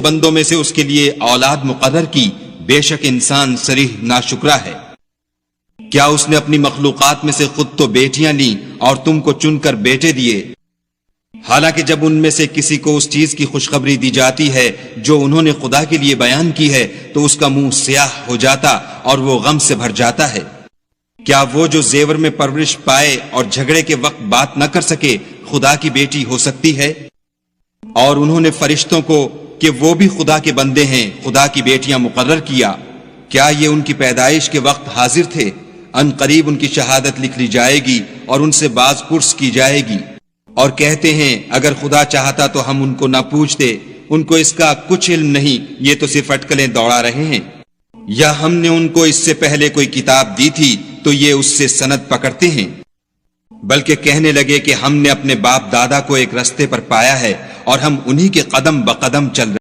बंदों में से उसके लिए औलाद मुकर्रर की, बेशक इंसान सरीह नाशुक्रा है। क्या उसने अपनी मखलूकात में से खुद तो बेटियां ली और तुमको चुनकर बेटे दिए, हालांकि जब उनमें से किसी को उस चीज की खुशखबरी दी जाती है जो उन्होंने खुदा के लिए बयान की है तो उसका मुंह स्याह हो जाता और वो गम से भर जाता है। क्या वो जो जेवर में परवरिश पाए और झगड़े के वक्त बात न कर सके खुदा की बेटी हो सकती है? और उन्होंने फरिश्तों को कि वो भी खुदा के बंदे हैं खुदा की बेटियां मुकर्रर किया। क्या ये उनकी पैदाइश के वक्त हाजिर थे? अन करीब उनकी शहादत लिख ली जाएगी और उनसे बाज पुर्स की जाएगी। और कहते हैं अगर खुदा चाहता तो हम उनको ना पूछते, उनको इसका कुछ इल्म नहीं, ये तो सिर्फ अटकलें दौड़ा रहे हैं। या हमने उनको इससे पहले कोई किताब दी थी तो ये उससे सनद पकड़ते हैं। बल्कि कहने लगे कि हमने अपने बाप दादा को एक रास्ते पर पाया है और हम उन्हीं के कदम बकदम चल रहे हैं।